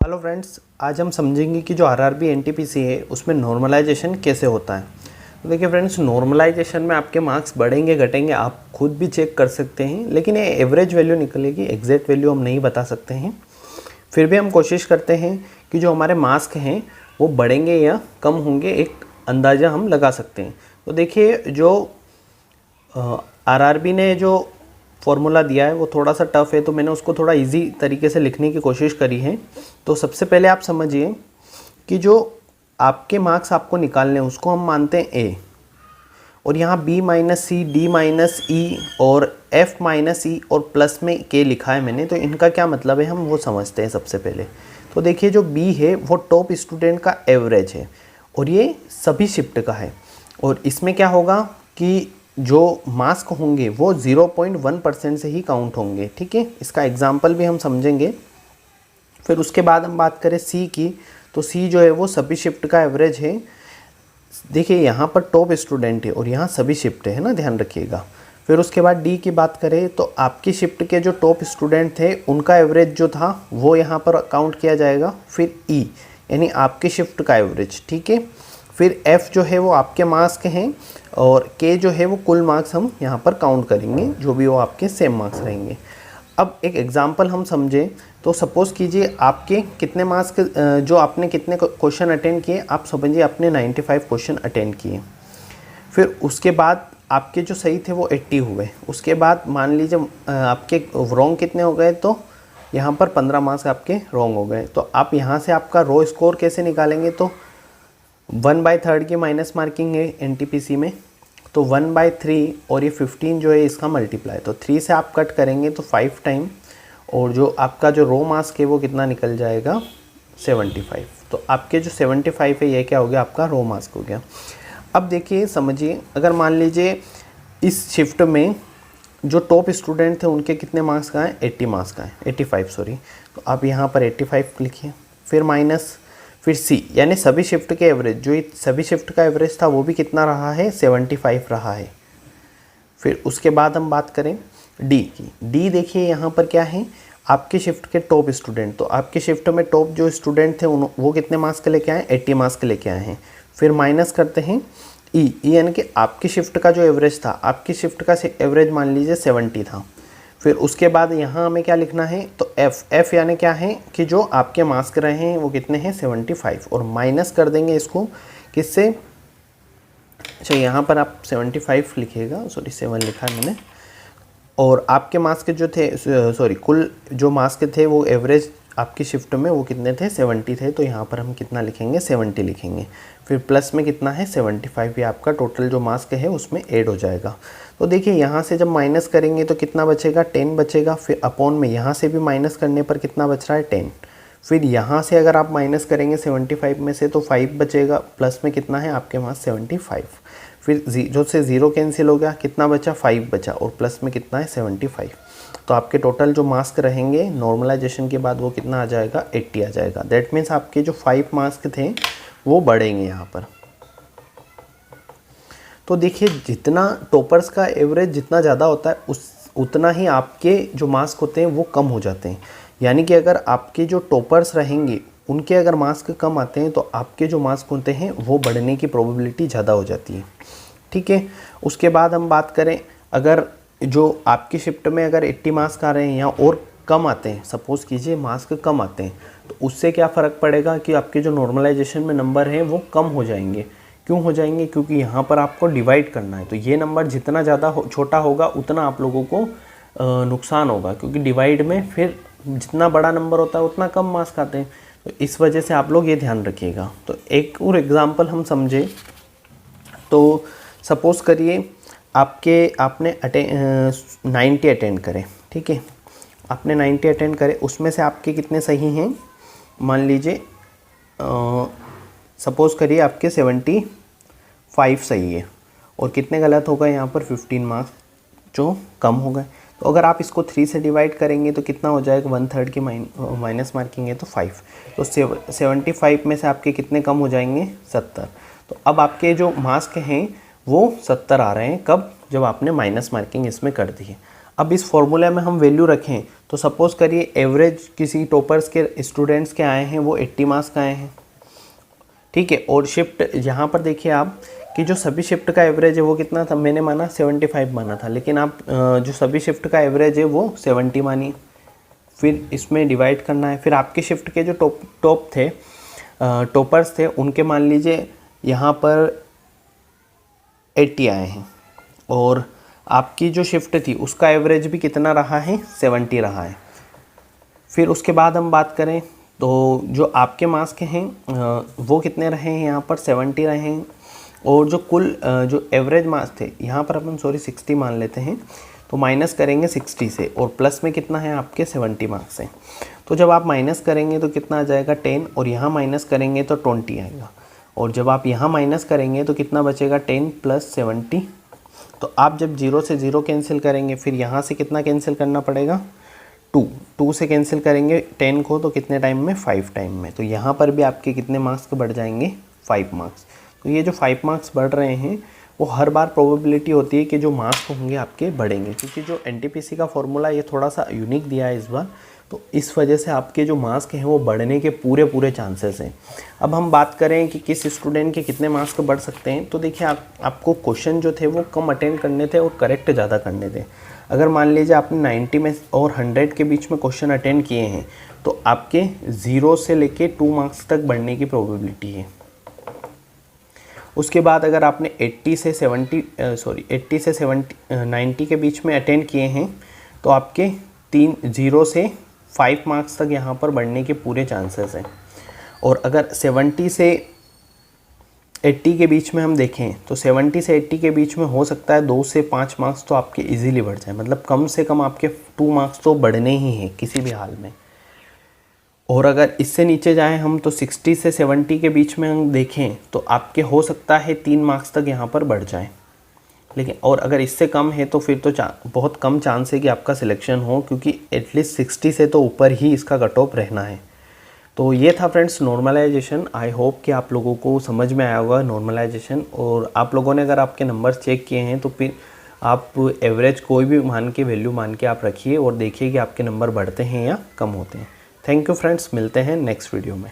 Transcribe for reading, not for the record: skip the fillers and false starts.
Hello friends, आज हम समझेंगे कि जो आरआरबी एनटीपीसी है उसमें नॉर्मलाइजेशन कैसे होता है। तो देखिए फ्रेंड्स, नॉर्मलाइजेशन में आपके मार्क्स बढ़ेंगे घटेंगे आप खुद भी चेक कर सकते हैं, लेकिन ये एवरेज वैल्यू निकलेगी, एग्जैक्ट वैल्यू हम नहीं बता सकते हैं। फिर भी हम कोशिश करते हैं कि जो हमारे मार्क्स हैं वो बढ़ेंगे या कम होंगे, एक अंदाज़ा हम लगा सकते हैं। तो देखिए, जो आरआरबी ने जो फॉर्मूला दिया है वो थोड़ा सा टफ है, तो मैंने उसको थोड़ा इजी तरीके से लिखने की कोशिश करी है। तो सबसे पहले आप समझिए कि जो आपके मार्क्स आपको निकालने हैं उसको हम मानते हैं ए, और यहाँ बी माइनस सी, डी माइनस ई और एफ माइनस ई और प्लस में के लिखा है मैंने। तो इनका क्या मतलब है हम वो समझते हैं सबसे पहले। तो देखिए, जो बी है वो टॉप स्टूडेंट का एवरेज है और ये सभी शिफ्ट का है, और इसमें क्या होगा कि जो मार्क्स होंगे वो 0.1% से ही काउंट होंगे। ठीक है, इसका एग्जाम्पल भी हम समझेंगे। फिर उसके बाद हम बात करें सी की, तो सी जो है वो सभी शिफ्ट का एवरेज है। देखिए, यहाँ पर टॉप स्टूडेंट है और यहाँ सभी शिफ्ट है ना, ध्यान रखिएगा। फिर उसके बाद डी की बात करें तो आपकी शिफ्ट के जो टॉप स्टूडेंट थे उनका एवरेज जो था वो यहाँ पर काउंट किया जाएगा। फिर ई यानी आपकी शिफ्ट का एवरेज, ठीक है। फिर एफ जो है वो आपके मार्क्स के हैं, और के जो है वो कुल मार्क्स हम यहाँ पर काउंट करेंगे, जो भी वो आपके सेम मार्क्स रहेंगे। अब एक एग्जांपल हम समझें, तो सपोज़ कीजिए आपके कितने मार्क्स के जो आपने कितने क्वेश्चन अटेंड किए, आप समझिए आपने 95 क्वेश्चन अटेंड किए। फिर उसके बाद आपके जो सही थे वो 80 हुए। उसके बाद मान लीजिए आपके रॉन्ग कितने हो गए, तो यहाँ पर 15 मार्क्स आपके रॉन्ग हो गए। तो आप यहाँ से आपका रो स्कोर कैसे निकालेंगे, तो 1/3 की माइनस मार्किंग है एनटीपीसी में, तो 1/3 और ये 15 जो है इसका मल्टीप्लाई, तो 3 से आप कट करेंगे तो 5 टाइम, और जो आपका जो रो मार्क्स है वो कितना निकल जाएगा 75। तो आपके जो 75 है ये क्या हो गया, आपका रो मार्क्स हो गया। अब देखिए समझिए, अगर मान लीजिए इस शिफ्ट में जो टॉप स्टूडेंट थे उनके कितने मार्क्स का है, 80 मार्क्स का है, 85 सॉरी। तो आप यहाँ पर 85 लिखिए, फिर माइनस, फिर सी यानी सभी शिफ्ट के एवरेज, जो सभी शिफ्ट का एवरेज था वो भी कितना रहा है, 75 रहा है। फिर उसके बाद हम बात करें डी की। डी देखिए यहाँ पर क्या है, आपके शिफ्ट के टॉप स्टूडेंट, तो आपके शिफ्ट में टॉप जो स्टूडेंट थे वो कितने मार्क्स के लेके आए, 80 मार्क्स के लेके आए हैं। फिर माइनस करते हैं ई यानी कि आपकी शिफ्ट का जो एवरेज था, आपकी शिफ्ट का एवरेज मान लीजिए 70 था। फिर उसके बाद यहाँ हमें क्या लिखना है, तो एफ यानी क्या है कि जो आपके मार्क्स रहे हैं वो कितने हैं, 75, और माइनस कर देंगे इसको किससे, अच्छा यहाँ पर आप 75 लिखिएगा, सॉरी 7 लिखा है मैंने। और आपके मार्क्स के जो थे, सॉरी कुल जो मार्क्स के थे वो एवरेज आपकी शिफ्ट में वो कितने थे, 70 थे, तो यहाँ पर हम कितना लिखेंगे, 70 लिखेंगे। फिर प्लस में कितना है, 75, ये आपका टोटल जो मार्क्स है उसमें ऐड हो जाएगा। तो देखिए यहाँ से जब माइनस करेंगे तो कितना बचेगा, 10 बचेगा। फिर अपॉन में यहाँ से भी माइनस करने पर कितना बच रहा है, 10। फिर यहाँ से अगर आप माइनस करेंगे 75 में से तो 5 बचेगा, प्लस में कितना है आपके पास 75। फिर जीरो से ज़ीरो कैंसिल हो गया, कितना बचा, 5 बचा, और प्लस में कितना है 75। तो आपके टोटल जो मार्क्स रहेंगे नॉर्मलाइजेशन के बाद वो कितना आ जाएगा, 80 आ जाएगा। दैट मीन्स आपके जो 5 मार्क्स थे वो बढ़ेंगे यहाँ पर। तो देखिए, जितना टॉपर्स का एवरेज जितना ज़्यादा होता है उतना ही आपके जो मार्क्स होते हैं वो कम हो जाते हैं। यानी कि अगर आपके जो टॉपर्स रहेंगे उनके अगर मार्क्स कम आते हैं तो आपके जो मार्क्स होते हैं वो बढ़ने की प्रोबेबिलिटी ज़्यादा हो जाती है। ठीक है, उसके बाद हम बात करें, अगर जो आपकी शिफ्ट में अगर 80 मार्क्स आ रहे हैं या और कम आते हैं, सपोज़ कीजिए मार्क्स कम आते हैं, तो उससे क्या फ़र्क पड़ेगा कि आपके जो नॉर्मलाइजेशन में नंबर हैं वो कम हो जाएंगे। क्यों हो जाएंगे, क्योंकि यहाँ पर आपको डिवाइड करना है। तो ये नंबर जितना ज़्यादा छोटा होगा उतना आप लोगों को नुकसान होगा, क्योंकि डिवाइड में फिर जितना बड़ा नंबर होता है उतना कम मार्क्स आते हैं। तो इस वजह से आप लोग ये ध्यान रखिएगा। तो एक और एग्जांपल हम समझे, तो सपोज़ करिए आपने 90 अटेंड करे, ठीक है, आपने 90 अटेंड करे, उसमें से आपके कितने सही हैं, मान लीजिए सपोज़ करिए आपके 75 सही है, और कितने गलत हो गए यहाँ पर, 15 मार्क्स जो कम हो गए। तो अगर आप इसको 3 से डिवाइड करेंगे तो कितना हो जाएगा, 1/3 की माइनस मार्किंग है तो 5, तो 75 में से आपके कितने कम हो जाएंगे, 70। तो अब आपके जो मार्क्स हैं वो 70 आ रहे हैं, कब, जब आपने माइनस मार्किंग इसमें कर दी है। अब इस फॉर्मूला में हम वैल्यू रखें तो सपोज़ करिए एवरेज किसी टॉपर्स के स्टूडेंट्स के आए हैं वो 80 मार्क्स का आए हैं, ठीक है। और शिफ्ट यहाँ पर देखिए आप कि जो सभी शिफ्ट का एवरेज है वो कितना था, मैंने माना 75 माना था, लेकिन आप जो सभी शिफ्ट का एवरेज है वो 70 मानिए। फिर इसमें डिवाइड करना है। फिर आपके शिफ्ट के जो टॉप थे टॉपर्स थे उनके मान लीजिए यहाँ पर 80 आए हैं, और आपकी जो शिफ्ट थी उसका एवरेज भी कितना रहा है, 70 रहा है। फिर उसके बाद हम बात करें तो जो आपके मार्क्स के हैं वो कितने रहे हैं, यहाँ पर 70 रहे हैं, और जो कुल जो एवरेज मार्क्स थे यहाँ पर अपन 60 मान लेते हैं, तो माइनस करेंगे 60 से, और प्लस में कितना है आपके 70 मार्क्स हैं। तो जब आप माइनस करेंगे तो कितना आ जाएगा 10, और यहाँ माइनस करेंगे तो 20 आएगा, और जब आप यहाँ माइनस करेंगे तो कितना बचेगा 10 + 70। तो आप जब 0 से 0 कैंसिल करेंगे, फिर यहाँ से कितना कैंसिल करना पड़ेगा 2 से कैंसिल करेंगे 10 को, तो कितने टाइम में 5 टाइम में। तो यहाँ पर भी आपके कितने मार्क्स बढ़ जाएंगे 5 मार्क्स। तो ये जो 5 मार्क्स बढ़ रहे हैं वो हर बार प्रोबेबिलिटी होती है कि जो मार्क्स होंगे आपके बढ़ेंगे, क्योंकि जो एनटीपीसी का फॉर्मूला ये थोड़ा सा यूनिक दिया है इस बार, तो इस वजह से आपके जो मार्क्स हैं वो बढ़ने के पूरे चांसेस हैं। अब हम बात करें कि किस स्टूडेंट के कितने मार्क्स बढ़ सकते हैं, तो देखिए आपको क्वेश्चन जो थे वो कम अटेंड करने थे और करेक्ट ज़्यादा करने थे। अगर मान लीजिए आपने 90 में और 100 के बीच में क्वेश्चन अटेंड किए हैं तो आपके 0 से लेके 2 मार्क्स तक बढ़ने की प्रोबेबिलिटी है। उसके बाद अगर आपने 80 से 90 के बीच में अटेंड किए हैं तो आपके 0 से 5 मार्क्स तक यहाँ पर बढ़ने के पूरे चांसेस हैं। और अगर 70 से 80 के बीच में हम देखें तो 70 से 80 के बीच में हो सकता है 2 से 5 मार्क्स तो आपके इजीली बढ़ जाए, मतलब कम से कम आपके 2 मार्क्स तो बढ़ने ही हैं किसी भी हाल में। और अगर इससे नीचे जाएं हम तो 60 से 70 के बीच में हम देखें तो आपके हो सकता है 3 मार्क्स तक यहाँ पर बढ़ जाए, लेकिन और अगर इससे कम है तो फिर तो बहुत कम चांस है कि आपका सिलेक्शन हो, क्योंकि एटलीस्ट 60 से तो ऊपर ही इसका कट ऑफ रहना है। तो ये था फ्रेंड्स नॉर्मलाइजेशन। आई होप कि आप लोगों को समझ में आया होगा नॉर्मलाइजेशन, और आप लोगों ने अगर आपके नंबर्स चेक किए हैं तो फिर आप एवरेज कोई भी मान के वैल्यू मान के आप रखिए और देखिए कि आपके नंबर बढ़ते हैं या कम होते हैं। थैंक यू फ्रेंड्स, मिलते हैं नेक्स्ट वीडियो में।